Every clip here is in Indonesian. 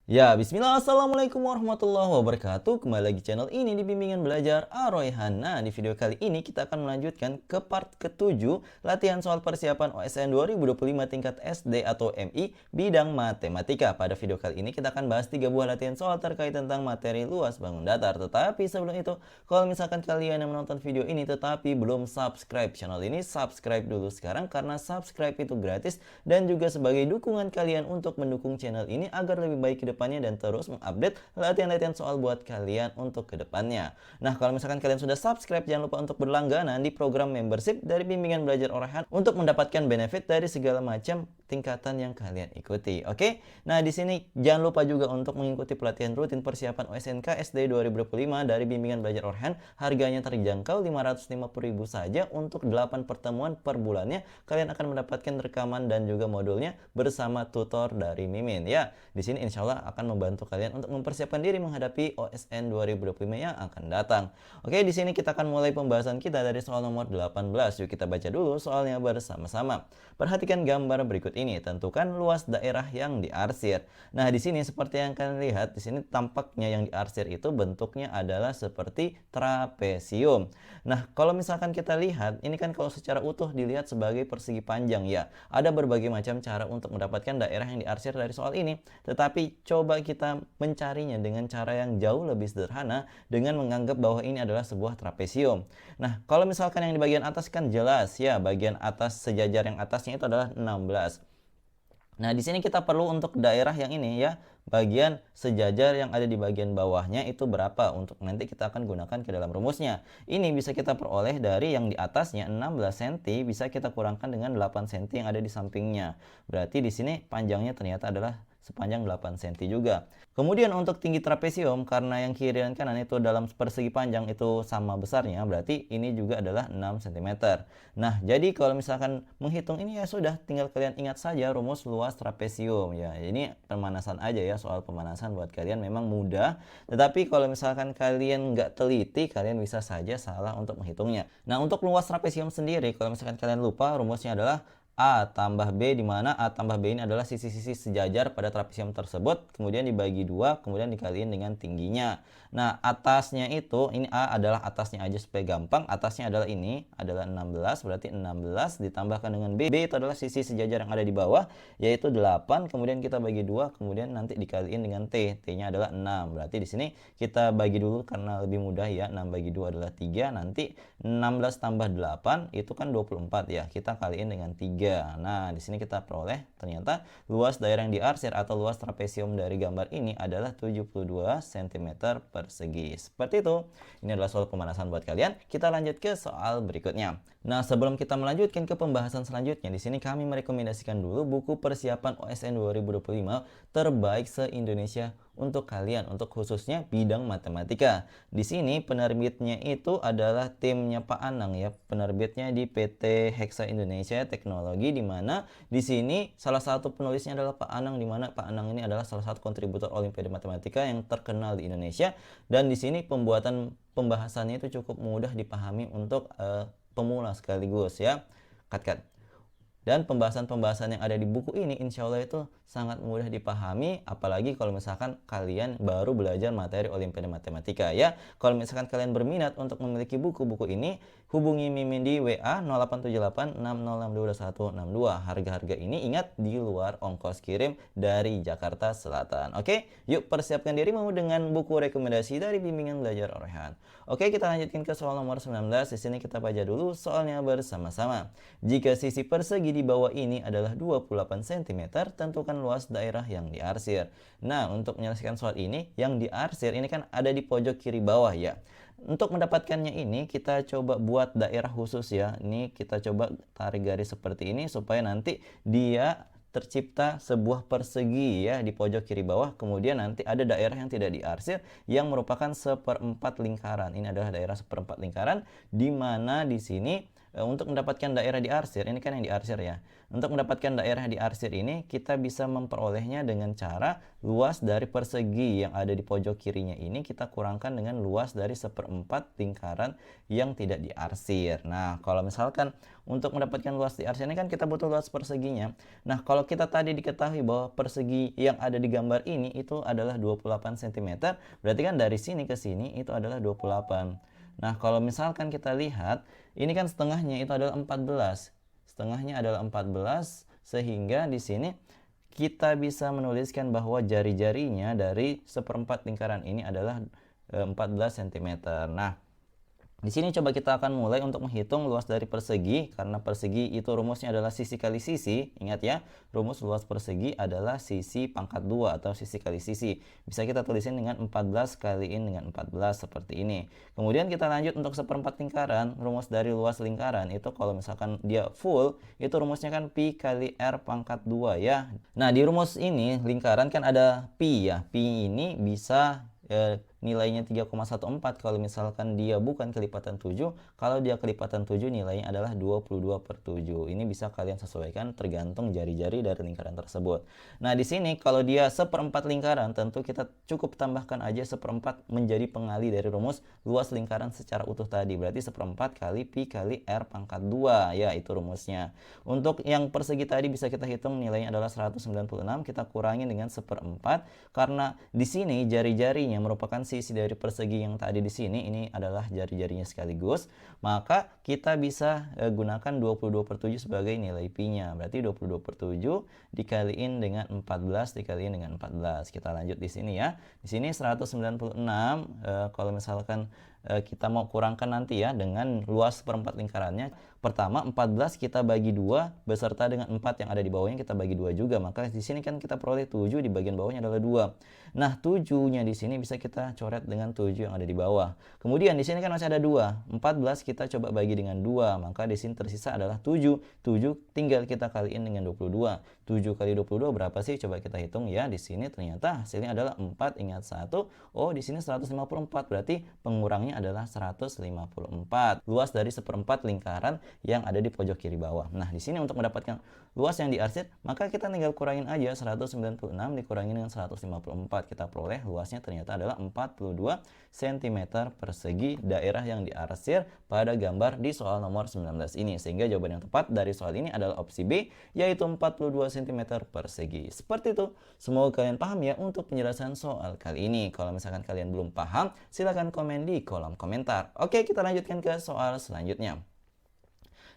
Ya, bismillah, assalamualaikum warahmatullahi wabarakatuh. Kembali lagi channel ini di Bimbingan Belajar Ar-Rayhan. Nah, di video kali ini kita akan melanjutkan ke part ke-7 latihan soal persiapan OSN 2025 tingkat SD atau MI bidang matematika. Pada video kali ini kita akan bahas 3 buah latihan soal terkait tentang materi luas bangun datar. Tetapi sebelum itu, kalau misalkan kalian yang menonton video ini tetapi belum subscribe channel ini, subscribe dulu sekarang karena subscribe itu gratis dan juga sebagai dukungan kalian untuk mendukung channel ini agar lebih baik ke depannya dan terus mengupdate latihan-latihan soal buat kalian untuk kedepannya. Nah, kalau misalkan kalian sudah subscribe, jangan lupa untuk berlangganan di program membership dari Bimbingan Belajar Ar-Rayhan untuk mendapatkan benefit dari segala macam tingkatan yang kalian ikuti. Oke? Nah, di sini jangan lupa juga untuk mengikuti pelatihan rutin persiapan OSNK SD 2025 dari Bimbingan Belajar Ar-Rayhan. Harganya terjangkau 550.000 saja untuk 8 pertemuan per bulannya. Kalian akan mendapatkan rekaman dan juga modulnya bersama tutor dari Mimin ya. Di sini insya Allah akan membantu kalian untuk mempersiapkan diri menghadapi OSN 2025 yang akan datang. Oke, di sini kita akan mulai pembahasan kita dari soal nomor 18. Yuk kita baca dulu soalnya bersama-sama. Perhatikan gambar berikut ini. Tentukan luas daerah yang diarsir. Nah, di sini seperti yang kalian lihat, di sini tampaknya yang diarsir itu bentuknya adalah seperti trapesium. Nah, kalau misalkan kita lihat, ini kan kalau secara utuh dilihat sebagai persegi panjang ya. Ada berbagai macam cara untuk mendapatkan daerah yang diarsir dari soal ini. Tetapi coba kita mencarinya dengan cara yang jauh lebih sederhana dengan menganggap bahwa ini adalah sebuah trapesium. Nah, kalau misalkan yang di bagian atas kan jelas ya, bagian atas sejajar yang atasnya itu adalah 16. Nah, di sini kita perlu untuk daerah yang ini ya, bagian sejajar yang ada di bagian bawahnya itu berapa untuk nanti kita akan gunakan ke dalam rumusnya. Ini bisa kita peroleh dari yang di atasnya 16 cm bisa kita kurangkan dengan 8 cm yang ada di sampingnya. Berarti di sini panjangnya ternyata adalah sepanjang 8 cm juga. Kemudian untuk tinggi trapesium, karena yang kiri dan kanan itu dalam persegi panjang itu sama besarnya, berarti ini juga adalah 6 cm. Nah, jadi kalau misalkan menghitung ini ya sudah, tinggal kalian ingat saja rumus luas trapesium ya. Ini pemanasan aja ya, soal pemanasan buat kalian memang mudah. Tetapi kalau misalkan kalian nggak teliti, kalian bisa saja salah untuk menghitungnya. Nah, untuk luas trapesium sendiri, kalau misalkan kalian lupa, rumusnya adalah A tambah B, di mana A tambah B ini adalah sisi-sisi sejajar pada trapesium tersebut, kemudian dibagi 2, kemudian dikaliin dengan tingginya. Nah, atasnya itu, ini A adalah atasnya aja supaya gampang, atasnya adalah ini, adalah 16, berarti 16 ditambahkan dengan B, B itu adalah sisi sejajar yang ada di bawah, yaitu 8, kemudian kita bagi 2, kemudian nanti dikaliin dengan T, T-nya adalah 6, berarti di sini kita bagi dulu karena lebih mudah ya, 6 bagi 2 adalah 3, nanti 16 tambah 8 itu kan 24 ya, kita kaliin dengan 3. Nah, di sini kita peroleh ternyata luas daerah yang diarsir atau luas trapesium dari gambar ini adalah 72 cm persegi. Seperti itu. Ini adalah soal pemanasan buat kalian. Kita lanjut ke soal berikutnya. Nah, sebelum kita melanjutkan ke pembahasan selanjutnya, di sini kami merekomendasikan dulu buku persiapan OSN 2025 terbaik se-Indonesia untuk kalian, untuk khususnya bidang matematika. Di sini penerbitnya itu adalah timnya Pak Anang ya, penerbitnya di PT Hexa Indonesia Teknologi, di mana di sini salah satu penulisnya adalah Pak Anang, di mana Pak Anang ini adalah salah satu kontributor Olimpiade Matematika yang terkenal di Indonesia, dan di sini pembahasannya itu cukup mudah dipahami untuk pemula sekaligus ya. Cut. Dan pembahasan-pembahasan yang ada di buku ini insya Allah itu sangat mudah dipahami, apalagi kalau misalkan kalian baru belajar materi Olimpiade Matematika ya. Kalau misalkan kalian berminat untuk memiliki buku-buku ini, hubungi Mimin di WA 087860622162. Harga-harga ini ingat di luar ongkos kirim dari Jakarta Selatan. Oke, yuk persiapkan dirimu dengan buku rekomendasi dari Bimbingan Belajar Ar-Rayhan. Oke, kita lanjutkan ke soal nomor 19. Di sini kita baca dulu soalnya bersama-sama. Jika sisi persegi di bawah ini adalah 28 cm, tentukan luas daerah yang diarsir. Nah, untuk menyelesaikan soal ini, yang diarsir ini kan ada di pojok kiri bawah ya. Untuk mendapatkannya ini, kita coba buat daerah khusus ya. Ini kita coba tarik garis seperti ini supaya nanti dia tercipta sebuah persegi ya di pojok kiri bawah, kemudian nanti ada daerah yang tidak diarsir yang merupakan seperempat lingkaran. Ini adalah daerah seperempat lingkaran, di mana di sini untuk mendapatkan daerah diarsir, ini kan yang diarsir ya. Untuk mendapatkan daerah diarsir ini kita bisa memperolehnya dengan cara luas dari persegi yang ada di pojok kirinya ini kita kurangkan dengan luas dari 1/4 lingkaran yang tidak diarsir. Nah, kalau misalkan untuk mendapatkan luas diarsir ini kan kita butuh luas perseginya. Nah, kalau kita tadi diketahui bahwa persegi yang ada di gambar ini itu adalah 28 cm, berarti kan dari sini ke sini itu adalah 28. Nah, kalau misalkan kita lihat, ini kan setengahnya itu adalah 14. Setengahnya adalah 14, sehingga di sini kita bisa menuliskan bahwa jari-jarinya dari 1/4 lingkaran ini adalah 14 cm. Nah, di sini coba kita akan mulai untuk menghitung luas dari persegi, karena persegi itu rumusnya adalah sisi kali sisi. Ingat ya, rumus luas persegi adalah sisi pangkat 2 atau sisi kali sisi. Bisa kita tulisin dengan 14 kaliin dengan 14 seperti ini. Kemudian kita lanjut untuk 1/4 lingkaran. Rumus dari luas lingkaran itu kalau misalkan dia full, itu rumusnya kan pi kali r pangkat 2 ya. Nah, di rumus ini lingkaran kan ada pi ya. Pi ini bisa nilainya 3,14 kalau misalkan dia bukan kelipatan 7. Kalau dia kelipatan 7 nilainya adalah 22/7. Ini bisa kalian sesuaikan tergantung jari-jari dari lingkaran tersebut. Nah, di sini kalau dia 1/4 lingkaran, tentu kita cukup tambahkan aja 1/4 menjadi pengali dari rumus luas lingkaran secara utuh tadi. Berarti 1/4 kali pi kali r pangkat 2 ya, itu rumusnya. Untuk yang persegi tadi bisa kita hitung nilainya adalah 196, kita kurangi dengan 1/4 karena di sini jari-jarinya merupakan sisi dari persegi yang tadi di sini, ini adalah jari-jarinya sekaligus, maka kita bisa gunakan 22/7 sebagai nilai pi-nya. Berarti 22/7 dikaliin dengan 14 dikaliin dengan 14. Kita lanjut di sini ya. Di sini 196, kalau misalkan kita mau kurangkan nanti ya dengan luas 1/4 lingkarannya. Pertama 14 kita bagi 2 beserta dengan 4 yang ada di bawahnya kita bagi 2 juga. Maka di sini kan kita peroleh 7, di bagian bawahnya adalah 2. Nah, 7-nya di sini bisa kita coret dengan 7 yang ada di bawah. Kemudian di sini kan masih ada 2. 14 kita coba bagi dengan 2, maka di sini tersisa adalah 7. 7 tinggal kita kaliin dengan 22. 7 kali 22 berapa sih? Coba kita hitung ya. Di sini ternyata hasilnya adalah 4, ingat 1. Oh, di sini 154. Berarti pengurangnya adalah 154. Luas dari 1/4 lingkaran yang ada di pojok kiri bawah. Nah, di sini untuk mendapatkan luas yang diarsir, maka kita tinggal kurangin aja 196 dikurangi dengan 154. Kita peroleh luasnya ternyata adalah 42 cm persegi daerah yang diarsir pada gambar di soal nomor 19 ini. Sehingga jawaban yang tepat dari soal ini adalah opsi B, yaitu 42 cm persegi. Seperti itu. Semoga kalian paham ya untuk penjelasan soal kali ini. Kalau misalkan kalian belum paham, silahkan komen di kolom komentar. Oke, kita lanjutkan ke soal selanjutnya.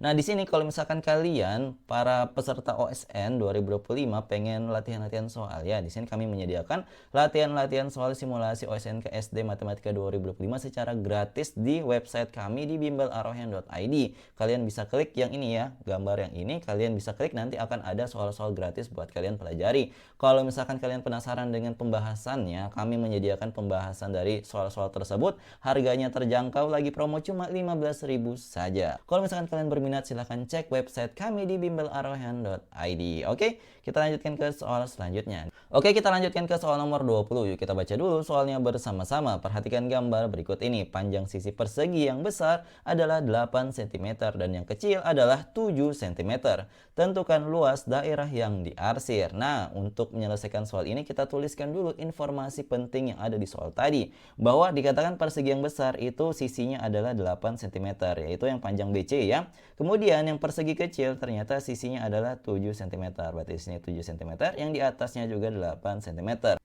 Nah, di sini kalau misalkan kalian para peserta OSN 2025 pengen latihan-latihan soal ya, di sini kami menyediakan latihan-latihan soal simulasi OSN ke SD Matematika 2025 secara gratis di website kami di bimbelarohyan.id. Kalian bisa klik yang ini ya, gambar yang ini, kalian bisa klik, nanti akan ada soal-soal gratis buat kalian pelajari. Kalau misalkan kalian penasaran dengan pembahasannya, kami menyediakan pembahasan dari soal-soal tersebut, harganya terjangkau, lagi promo cuma 15.000 saja. Kalau misalkan kalian berminat, silahkan cek website kami di bimbelarohyan.id. Oke, kita lanjutkan ke soal selanjutnya. Oke, kita lanjutkan ke soal nomor 20. Yuk kita baca dulu soalnya bersama-sama. Perhatikan gambar berikut ini. Panjang sisi persegi yang besar adalah 8 cm dan yang kecil adalah 7 cm. Tentukan luas daerah yang diarsir. Nah, untuk menyelesaikan soal ini kita tuliskan dulu informasi penting yang ada di soal tadi. Bahwa dikatakan persegi yang besar itu sisinya adalah 8 cm, yaitu yang panjang BC ya. Kemudian yang persegi kecil ternyata sisinya adalah 7 cm. Berarti di sini 7 cm, yang di atasnya juga 8 cm.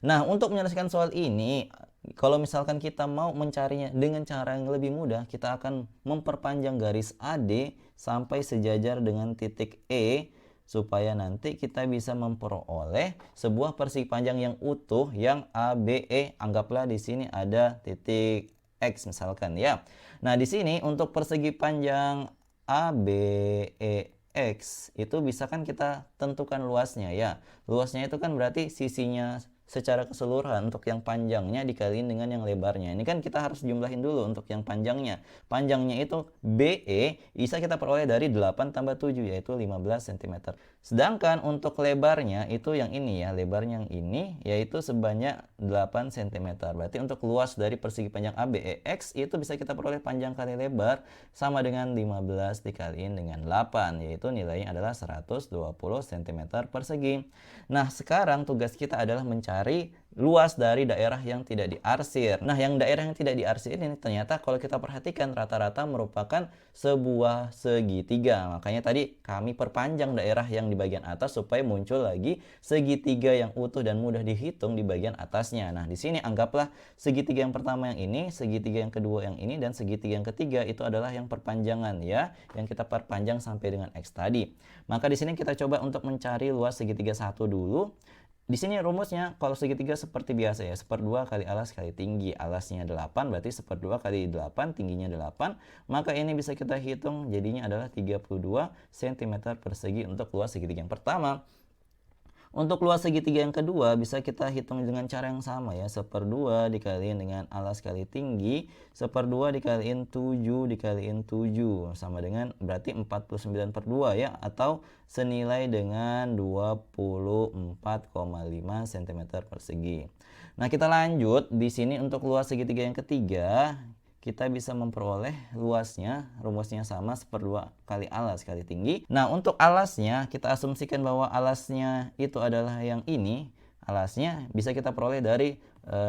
Nah, untuk menyelesaikan soal ini, kalau misalkan kita mau mencarinya dengan cara yang lebih mudah, kita akan memperpanjang garis AD sampai sejajar dengan titik E, supaya nanti kita bisa memperoleh sebuah persegi panjang yang utuh yang ABE. Anggaplah di sini ada titik X misalkan ya. Nah, di sini untuk persegi panjang ABEX itu bisa kan kita tentukan luasnya ya. Luasnya itu kan berarti sisinya secara keseluruhan untuk yang panjangnya dikaliin dengan yang lebarnya. Ini kan kita harus jumlahin dulu untuk yang panjangnya. Panjangnya itu BE bisa kita peroleh dari 8 tambah 7 yaitu 15 cm. Sedangkan untuk lebarnya itu yang ini ya, lebarnya yang ini yaitu sebanyak 8 cm. Berarti untuk luas dari persegi panjang ABEX itu bisa kita peroleh panjang kali lebar sama dengan 15 dikaliin dengan 8 yaitu nilainya adalah 120 cm persegi. Nah, sekarang tugas kita adalah mencari luas dari daerah yang tidak diarsir. Nah, yang daerah yang tidak diarsir ini ternyata kalau kita perhatikan rata-rata merupakan sebuah segitiga. Makanya tadi kami perpanjang daerah yang di bagian atas supaya muncul lagi segitiga yang utuh dan mudah dihitung di bagian atasnya. Nah, di sini anggaplah segitiga yang pertama yang ini, segitiga yang kedua yang ini, dan segitiga yang ketiga itu adalah yang perpanjangan ya, yang kita perpanjang sampai dengan X tadi. Maka di sini kita coba untuk mencari luas segitiga satu dulu. Di sini rumusnya kalau segitiga seperti biasa ya, 1/2 kali alas kali tinggi. Alasnya 8 berarti 1/2 kali 8, tingginya 8. Maka ini bisa kita hitung jadinya adalah 32 cm persegi untuk luas segitiga yang pertama. Untuk luas segitiga yang kedua bisa kita hitung dengan cara yang sama ya, 1/2 dikaliin dengan alas kali tinggi, 1/2 dikaliin 7 dikaliin 7 sama dengan berarti 49/2 ya, atau senilai dengan 24,5 cm persegi. Nah, kita lanjut di sini untuk luas segitiga yang ketiga. Kita bisa memperoleh luasnya, rumusnya sama 1/2 kali alas kali tinggi. Nah, untuk alasnya kita asumsikan bahwa alasnya itu adalah yang ini. Alasnya bisa kita peroleh dari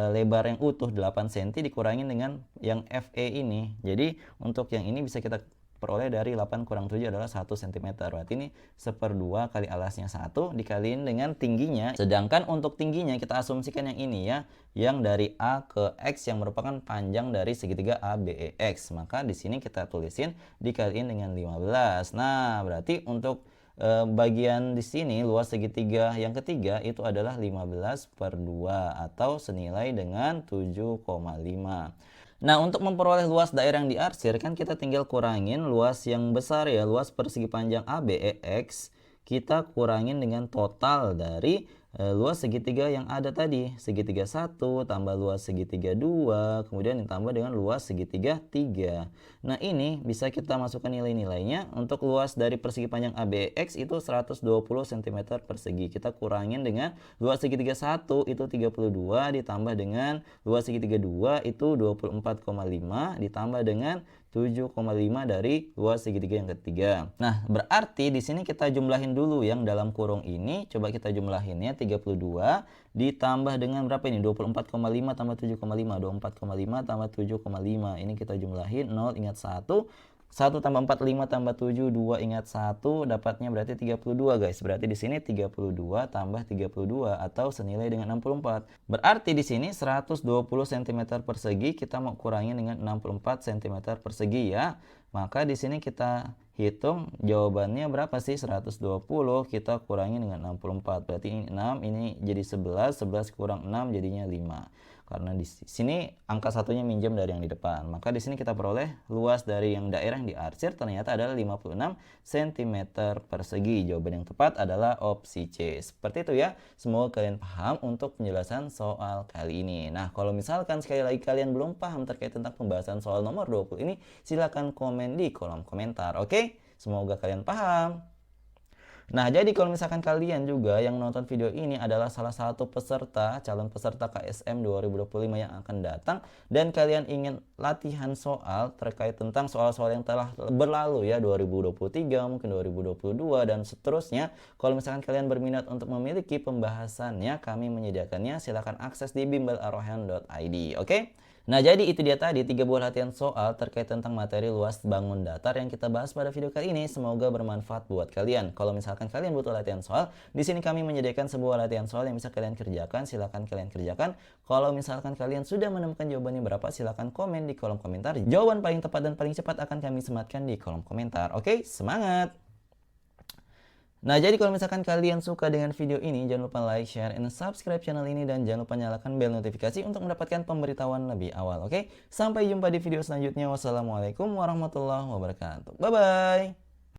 lebar yang utuh 8 cm dikurangin dengan yang FE ini. Jadi untuk yang ini bisa kita peroleh dari 8 kurang 7 adalah 1 cm. Berarti ini 1/2 kali alasnya 1 dikaliin dengan tingginya. Sedangkan untuk tingginya kita asumsikan yang ini ya, yang dari A ke X yang merupakan panjang dari segitiga ABEX. Maka di sini kita tulisin dikaliin dengan 15. Nah, berarti untuk bagian di sini luas segitiga yang ketiga itu adalah 15/2 atau senilai dengan 7,5. Nah, untuk memperoleh luas daerah yang diarsir kan kita tinggal kurangin luas yang besar ya, luas persegi panjang ABEX kita kurangin dengan total dari luas segitiga yang ada tadi, segitiga 1 tambah luas segitiga 2, kemudian ditambah dengan luas segitiga 3. Nah, ini bisa kita masukkan nilai-nilainya. Untuk luas dari persegi panjang ABX itu 120 cm persegi. Kita kurangin dengan luas segitiga 1 itu 32 ditambah dengan luas segitiga 2 itu 24,5 ditambah dengan 7,5 dari luas segitiga yang ketiga. Nah, berarti di sini kita jumlahin dulu yang dalam kurung ini. Coba kita jumlahinnya, 32 ditambah dengan berapa ini? 24,5 tambah 7,5. 24,5 tambah 7,5. Ini kita jumlahin, 0 ingat 1. 1 tambah 4, 5 tambah 7, 2 ingat 1, dapatnya berarti 32 guys. Berarti di sini 32 tambah 32 atau senilai dengan 64. Berarti di sini 120 cm persegi kita mau kurangin dengan 64 cm persegi ya. Maka di sini kita hitung jawabannya berapa sih? 120 kita kurangin dengan 64. Berarti ini 6, ini jadi 11, 11 kurang 6 jadinya 5. Karena di sini angka satunya minjem dari yang di depan. Maka di sini kita peroleh luas dari yang daerah yang diarsir ternyata adalah 56 cm persegi. Jawaban yang tepat adalah opsi C. Seperti itu ya. Semoga kalian paham untuk penjelasan soal kali ini. Nah, kalau misalkan sekali lagi kalian belum paham terkait tentang pembahasan soal nomor 20 ini, silahkan komen di kolom komentar. Oke? Semoga kalian paham. Nah, jadi kalau misalkan kalian juga yang nonton video ini adalah salah satu peserta, calon peserta KSM 2025 yang akan datang, dan kalian ingin latihan soal terkait tentang soal-soal yang telah berlalu ya, 2023, mungkin 2022, dan seterusnya. Kalau misalkan kalian berminat untuk memiliki pembahasannya, kami menyediakannya, silahkan akses di bimbelarohan.id. Oke? Nah, jadi itu dia tadi 3 buah latihan soal terkait tentang materi luas bangun datar yang kita bahas pada video kali ini. Semoga bermanfaat buat kalian. Kalau misalkan kalian butuh latihan soal, di sini kami menyediakan sebuah latihan soal yang bisa kalian kerjakan. Silahkan kalian kerjakan. Kalau misalkan kalian sudah menemukan jawabannya berapa, silahkan komen di kolom komentar. Jawaban paling tepat dan paling cepat akan kami sematkan di kolom komentar. Oke, semangat! Nah, jadi kalau misalkan kalian suka dengan video ini, jangan lupa like, share, and subscribe channel ini, dan jangan lupa nyalakan bel notifikasi untuk mendapatkan pemberitahuan lebih awal. Oke? Sampai jumpa di video selanjutnya. Wassalamualaikum warahmatullahi wabarakatuh. Bye-bye!